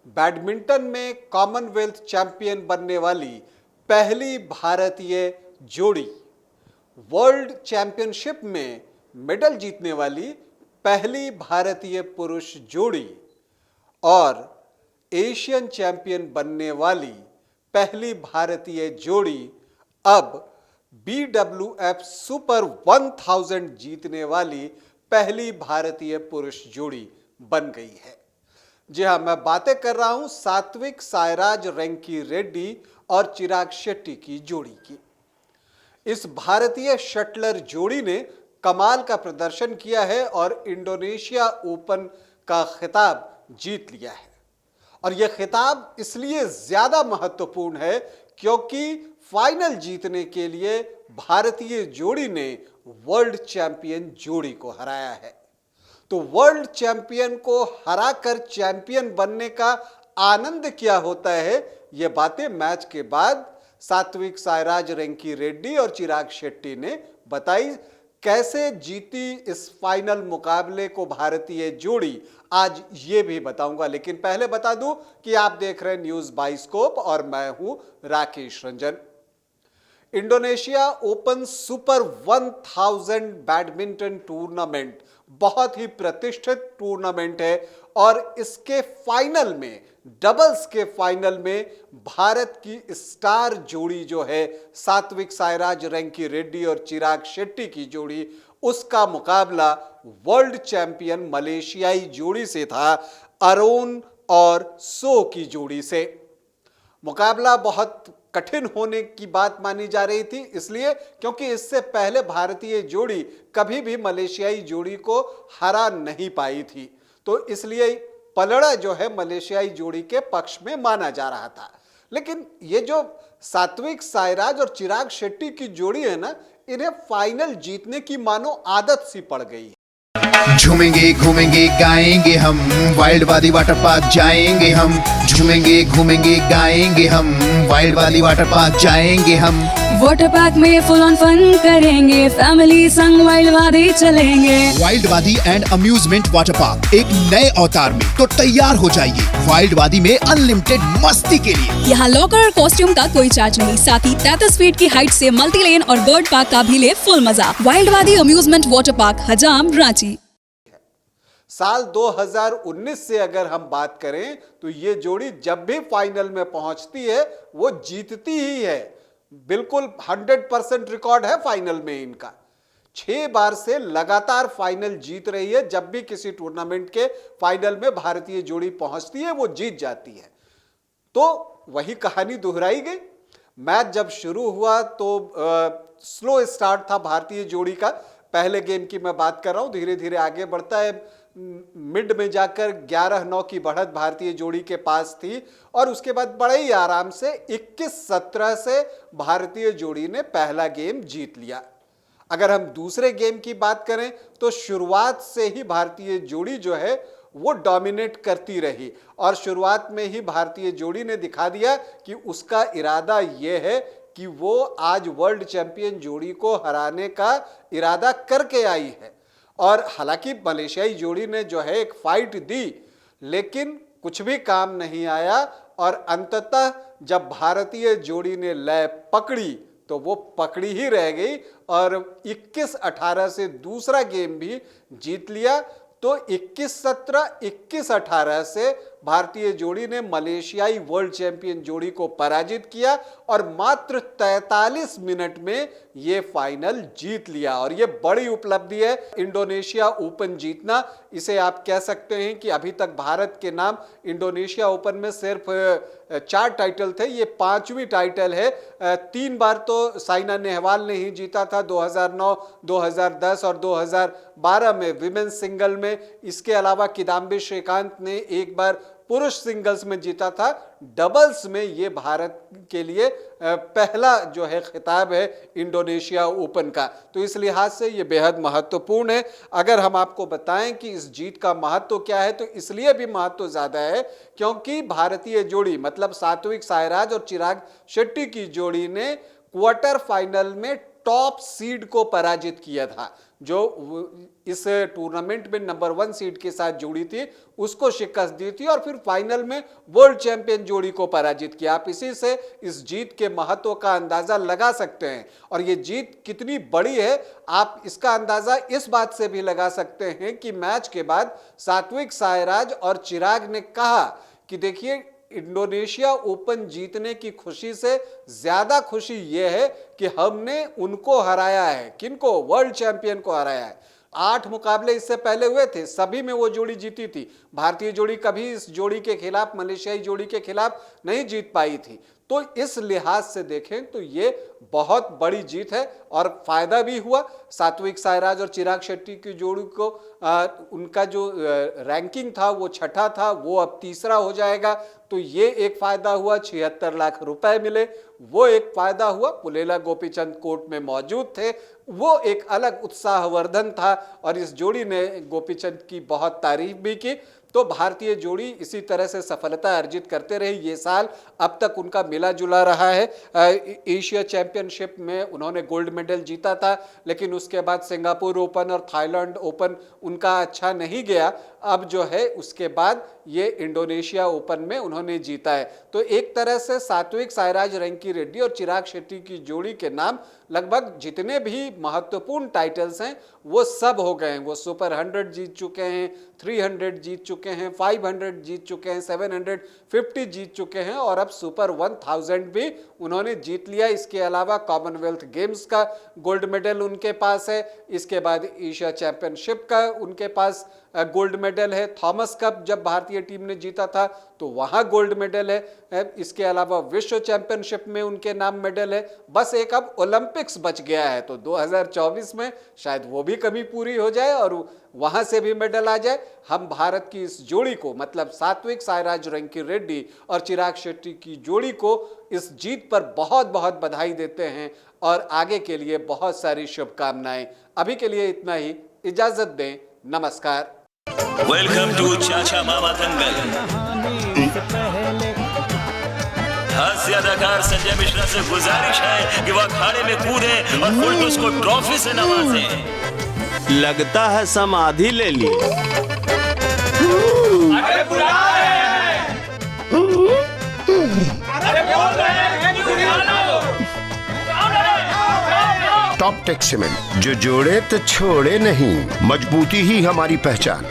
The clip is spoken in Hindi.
बैडमिंटन में कॉमनवेल्थ चैंपियन बनने वाली पहली भारतीय जोड़ी, वर्ल्ड चैंपियनशिप में मेडल जीतने वाली पहली भारतीय पुरुष जोड़ी और एशियन चैंपियन बनने वाली पहली भारतीय जोड़ी अब BWF सुपर 1000 जीतने वाली पहली भारतीय पुरुष जोड़ी बन गई है। जी हाँ, मैं बातें कर रहा हूं सात्विक साईराज रैंकी रेड्डी और चिराग शेट्टी की जोड़ी की। इस भारतीय शटलर जोड़ी ने कमाल का प्रदर्शन किया है और इंडोनेशिया ओपन का खिताब जीत लिया है। और यह खिताब इसलिए ज्यादा महत्वपूर्ण है क्योंकि फाइनल जीतने के लिए भारतीय जोड़ी ने वर्ल्ड चैंपियन जोड़ी को हराया है। तो वर्ल्ड चैंपियन को हराकर चैंपियन बनने का आनंद क्या होता है, यह बातें मैच के बाद सात्विक साईराज रैंकी रेड्डी और चिराग शेट्टी ने बताई। कैसे जीती इस फाइनल मुकाबले को भारतीय जोड़ी, आज ये भी बताऊंगा। लेकिन पहले बता दूं कि आप देख रहे हैं न्यूज बाइस्कोप और मैं हूं Rakesh Ranjan. Indonesia open super 1000 badminton tournament बहुत ही प्रतिष्ठित टूर्नामेंट है और इसके फाइनल में, डबल्स के फाइनल में भारत की स्टार जोड़ी जो है सात्विक साईराज रैंकी रेड्डी और चिराग शेट्टी की जोड़ी, उसका मुकाबला वर्ल्ड चैंपियन मलेशियाई जोड़ी से था, अरोन और सो की जोड़ी से। मुकाबला बहुत कठिन होने की बात मानी जा रही थी, इसलिए क्योंकि इससे पहले भारतीय जोड़ी कभी भी मलेशियाई जोड़ी को हरा नहीं पाई थी। तो इसलिए पलड़ा जो है मलेशियाई जोड़ी के पक्ष में माना जा रहा था। लेकिन ये जो सात्विक साईराज और चिराग शेट्टी की जोड़ी है ना, इन्हें फाइनल जीतने की मानो आदत सी पड़ गई है। झूमेंगे घूमेंगे गाएंगे हम, वाइल्ड वाली वाटर पार्क जाएंगे हम। झूमेंगे घूमेंगे गाएंगे हम, वाइल्ड वाली वाटर पार्क जाएंगे हम। वाटर पार्क में फुल ऑन फन करेंगे, फैमिली संग वाइल्ड वादी चलेंगे। वाइल्ड वादी एंड अम्यूजमेंट वाटर पार्क एक नए अवतार में, तो तैयार हो जाइए वाइल्ड वादी में अनलिमिटेड मस्ती के लिए। यहाँ लॉकर और कॉस्ट्यूम का कोई चार्ज नहीं, साथ ही 33 फीट की हाइट से मल्टी लेन और बर्ड पार्क का भी ले फुल मजा। वाइल्ड वादी अम्यूजमेंट वाटर पार्क, हजाम, रांची। साल 2019 से अगर हम बात करें तो ये जोड़ी जब भी फाइनल में पहुंचती है वो जीतती ही है। बिल्कुल 100% रिकॉर्ड है फाइनल में इनका। 6 बार से लगातार फाइनल जीत रही है। जब भी किसी टूर्नामेंट के फाइनल में भारतीय जोड़ी पहुंचती है वो जीत जाती है। तो वही कहानी दोहराई गई। मैच जब शुरू हुआ तो स्लो स्टार्ट था भारतीय जोड़ी का। पहले गेम की मैं बात कर रहा हूं, धीरे धीरे आगे बढ़ता है। मिड में जाकर 11-9 की बढ़त भारतीय जोड़ी के पास थी और उसके बाद बड़े ही आराम से 21-17 से भारतीय जोड़ी ने पहला गेम जीत लिया। अगर हम दूसरे गेम की बात करें तो शुरुआत से ही भारतीय जोड़ी जो है वो डोमिनेट करती रही और शुरुआत में ही भारतीय जोड़ी ने दिखा दिया कि उसका इरादा ये है कि वो आज वर्ल्ड चैंपियन जोड़ी को हराने का इरादा करके आई है। और हालांकि मलेशियाई जोड़ी ने जो है एक फाइट दी, लेकिन कुछ भी काम नहीं आया और अंततः जब भारतीय जोड़ी ने लय पकड़ी तो वो पकड़ी ही रह गई और 21-18 से दूसरा गेम भी जीत लिया। तो 21-17, 21-18 से भारतीय जोड़ी ने मलेशियाई वर्ल्ड चैंपियन जोड़ी को पराजित किया और मात्र 43 मिनट में ये फाइनल जीत लिया। और ये बड़ी उपलब्धि है इंडोनेशिया ओपन जीतना। इसे आप कह सकते हैं कि अभी तक भारत के नाम इंडोनेशिया ओपन में सिर्फ 4 टाइटल थे, ये 5वीं टाइटल है। 3 बार तो साइना नेहवाल ने ही जीता था, 2009, 2010 और 2012 में विमेन्स सिंगल में। इसके अलावा किदाम्बी श्रीकांत ने एक बार पुरुष सिंगल्स में जीता था। डबल्स में ये भारत के लिए पहला जो है खिताब है इंडोनेशिया ओपन का। तो इस लिहाज से ये बेहद महत्वपूर्ण है। अगर हम आपको बताएं कि इस जीत का महत्व क्या है तो इसलिए भी महत्व ज़्यादा है क्योंकि भारतीय जोड़ी मतलब सात्विक साईराज और चिराग शेट्टी की जोड़ी ने क्वार्टर फाइनल में टॉप सीड को पराजित किया था, जो इस टूर्नामेंट में नंबर 1 सीड के साथ जोड़ी थी, उसको शिकस्त दी थी और फिर फाइनल में वर्ल्ड चैंपियन जोड़ी को पराजित किया। आप इसी से इस जीत के महत्व का अंदाजा लगा सकते हैं और ये जीत कितनी बड़ी है आप इसका अंदाजा इस बात से भी लगा सकते हैं कि मैच के बाद सात्विक साईराज और चिराग ने कहा कि देखिए, इंडोनेशिया ओपन जीतने की खुशी से ज्यादा खुशी यह है कि हमने उनको हराया है। किनको? वर्ल्ड चैंपियन को हराया है। 8 मुकाबले इससे पहले हुए थे, सभी में वो जोड़ी जीती थी। भारतीय जोड़ी कभी इस जोड़ी के खिलाफ, मलेशियाई जोड़ी के खिलाफ नहीं जीत पाई थी। तो इस लिहाज से देखें तो ये बहुत बड़ी जीत है और फायदा भी हुआ। सात्विक साईराज और चिराग शेट्टी की जोड़ी को उनका जो रैंकिंग था वो 6ठा था, वो अब 3रा हो जाएगा। तो ये एक फायदा हुआ। 76 लाख रुपए मिले, वो एक फायदा हुआ। पुलेला गोपीचंद कोर्ट में मौजूद थे, वो एक अलग उत्साहवर्धन था और इस जोड़ी ने गोपीचंद की बहुत तारीफ भी की। तो भारतीय जोड़ी इसी तरह से सफलता अर्जित करते रहे ये साल। अब तक उनका मिला जुला रहा है। एशिया चैंपियनशिप में उन्होंने गोल्ड मेडल जीता था, लेकिन उसके बाद सिंगापुर ओपन और थाईलैंड ओपन उनका अच्छा नहीं गया। अब जो है उसके बाद ये इंडोनेशिया ओपन में उन्होंने जीता है। तो एक तरह से सात्विक साईराज रैंकी रेड्डी और चिराग शेट्टी की जोड़ी के नाम लगभग जितने भी महत्वपूर्ण टाइटल्स हैं वो सब हो गए हैं। वो सुपर 100 जीत चुके हैं, 300 जीत चुके हैं, 500 जीत चुके हैं, 750 जीत चुके हैं और अब सुपर 1000 भी उन्होंने जीत लिया। इसके अलावा कॉमनवेल्थ गेम्स का गोल्ड मेडल उनके पास है। इसके बाद एशिया चैंपियनशिप का उनके पास गोल्ड मेडल है। थॉमस कप जब भारतीय टीम ने जीता था तो वहां गोल्ड मेडल है। इसके अलावा विश्व चैंपियनशिप में उनके नाम मेडल है। बस एक अब ओलंपिक्स बच गया है, तो 2024 में शायद वो भी कमी पूरी हो जाए और वहां से भी मेडल आ जाए। हम भारत की इस जोड़ी को, मतलब सात्विक साईराज रैंकी रेड्डी और चिराग शेट्टी की जोड़ी को इस जीत पर बहुत बहुत बधाई देते हैं और आगे के लिए बहुत सारी शुभकामनाएं। अभी के लिए इतना ही, इजाजत दें, नमस्कार। वेलकम टू चाचा मामा दंगल। हास्य अदाकार संजय मिश्रा से गुजारिश है कि वह अखाड़े में कूदे और फुलटूस को ट्रॉफी से नवाजें। लगता है समाधि ले ली। अरे बुला रहे हैं। अरे बोल रहे हैं कि बुला लो। टॉप टेक सीमेंट, जो जोड़े तो छोड़े नहीं, मजबूती ही हमारी पहचान।